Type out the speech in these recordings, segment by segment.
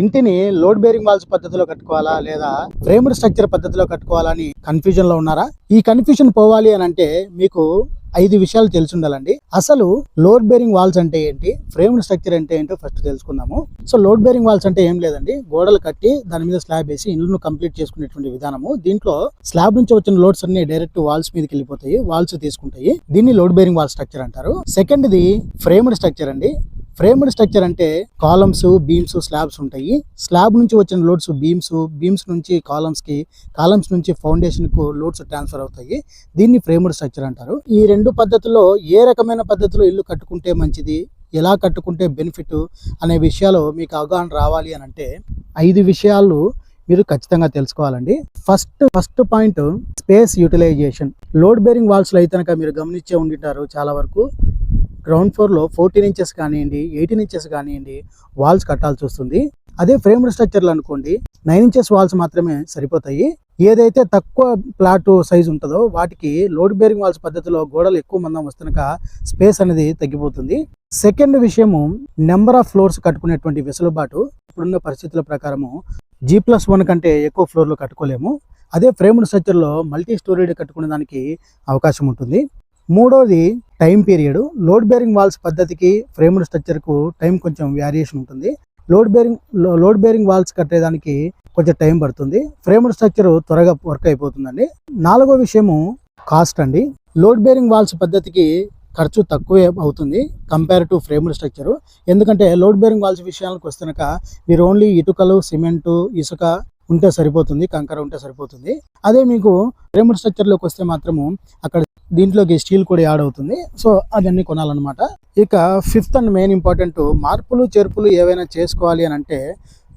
ఇంటిని load bearing walls పద్ధతిలో కట్టుకోవాలా లేదా ఫ్రేమ్డ్ స్ట్రక్చర్ పద్ధతిలో కట్టుకోవాలా అని కన్ఫ్యూజన్ లో ఉన్నారా? ఈ కన్ఫ్యూజన్ పోవాలి అని అంటే మీకు 5 విషయాలు తెలిసి ఉండాలండి. అసలు లోడ్ బేరింగ్ వాల్స్ అంటే ఏంటి, ఫ్రేమ్డ్ స్ట్రక్చర్ అంటే ఏంటో ఫస్ట్ తెలుసుకుందాము. సో లోడ్ బేరింగ్ వాల్స్ అంటే ఏం లేదండి, గోడలు కట్టి దాని మీద స్లాబ్ వేసి ఇల్లును కంప్లీట్ చేసుకునేటువంటి విధానము. దీంట్లో స్లాబ్ నుంచి వచ్చిన లోడ్స్ అన్ని డైరెక్ట్ వాల్స్ మీదకి వెళ్ళిపోతాయి, వాల్స్ తీసుకుంటాయి. దీన్ని లోడ్ బేరింగ్ వాల్ స్ట్రక్చర్ అంటారు. సెకండ్ ది ఫ్రేమ్డ్ స్ట్రక్చర్ అండి. ఫ్రేమ్డ్ స్ట్రక్చర్ అంటే కాలమ్స్, బీమ్స్, స్లాబ్స్ ఉంటాయి. స్లాబ్ నుంచి వచ్చిన లోడ్స్ బీమ్స్ నుంచి కాలమ్స్ నుంచి ఫౌండేషన్ కు లోడ్స్ ట్రాన్స్ఫర్ అవుతాయి. దీన్ని ఫ్రేమ్డ్ స్ట్రక్చర్ అంటారు. ఈ రెండు పద్ధతుల్లో ఏ రకమైన పద్ధతిలో ఇల్లు కట్టుకుంటే మంచిది, ఎలా కట్టుకుంటే బెనిఫిట్ అనే విషయాలు మీకు అవగాహన రావాలి అని అంటే 5 విషయాలు మీరు ఖచ్చితంగా తెలుసుకోవాలండి. First point space utilization. Load bearing walls లో అయితే కనుక మీరు గమనించే ఉండింటారు, చాలా వరకు గ్రౌండ్ ఫ్లోర్ లో 14 ఇంచెస్ కానివ్వండి, 18 ఇంచెస్ కానివ్వండి వాల్స్ కట్టాల్సి వస్తుంది. అదే ఫ్రేమ్డ్ స్ట్రక్చర్లు అనుకోండి 9 ఇంచెస్ వాల్స్ మాత్రమే సరిపోతాయి. ఏదైతే తక్కువ ప్లాట్ సైజ్ ఉంటుందో వాటికి లోడ్ బేరింగ్ వాల్స్ పద్ధతిలో గోడలు ఎక్కువ మందం వస్తున్నక స్పేస్ అనేది తగ్గిపోతుంది. సెకండ్ విషయము నెంబర్ ఆఫ్ ఫ్లోర్స్ కట్టుకునేటువంటి వెసులుబాటు. ఇప్పుడున్న పరిస్థితుల ప్రకారము G+1 కంటే ఎక్కువ ఫ్లోర్లు కట్టుకోలేము. అదే ఫ్రేమ్డ్ స్ట్రక్చర్లో మల్టీ స్టోరీడ్ కట్టుకునే దానికి అవకాశం ఉంటుంది. మూడోది time period. Load bearing walls పద్ధతికి ఫ్రేమ్డ్ స్ట్రక్చర్కు టైం కొంచెం వేరియేషన్ ఉంటుంది. లోడ్ బేరింగ్ వాల్స్ కట్టేదానికి కొంచెం టైం పడుతుంది. ఫ్రేమ్డ్ స్ట్రక్చర్ త్వరగా వర్క్ అయిపోతుందండి. నాలుగో విషయము కాస్ట్ అండి. లోడ్ బేరింగ్ వాల్స్ పద్ధతికి ఖర్చు తక్కువే అవుతుంది కంపేర్ టు ఫ్రేమ్డ్ స్ట్రక్చర్. ఎందుకంటే లోడ్ బేరింగ్ వాల్స్ విషయానికి వస్తున్నక మీరు ఓన్లీ ఇటుకలు, సిమెంటు, ఇసుక ఉంటే సరిపోతుంది, కంకర ఉంటే సరిపోతుంది. అదే మీకు ఫ్రేమ్డ్ స్ట్రక్చర్లోకి వస్తే మాత్రము అక్కడ దీంట్లోకి స్టీల్ కూడా యాడ్ అవుతుంది. సో అవన్నీ కొనాలన్నమాట. ఇక ఫిఫ్త్ అండ్ మెయిన్ ఇంపార్టెంట్, మార్పులు చేర్పులు ఏవైనా చేసుకోవాలి అని అంటే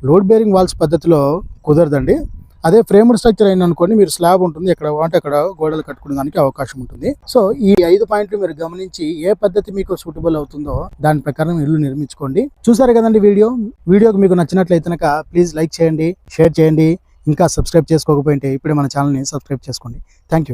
లోడ్ బేరింగ్ వాల్స్ పద్ధతిలో కుదరదండి. అదే ఫ్రేమ్డ్ స్ట్రక్చర్ అయిన అనుకోండి, మీరు స్లాబ్ ఉంటుంది, ఎక్కడ అంటే అక్కడ గోడలు కట్టుకునే దానికి అవకాశం ఉంటుంది. సో ఈ 5 పాయింట్లు మీరు గమనించి ఏ పద్ధతి మీకు సూటబుల్ అవుతుందో దాని ప్రకారం ఇల్లు నిర్మించుకోండి. చూసారు కదండి వీడియోకి మీకు నచ్చినట్లయితే కనుక ప్లీజ్ లైక్ చేయండి, షేర్ చేయండి. ఇంకా సబ్స్క్రైబ్ చేసుకోకపోతే ఇప్పుడే మన ఛానల్ని సబ్స్క్రైబ్ చేసుకోండి. Thank you.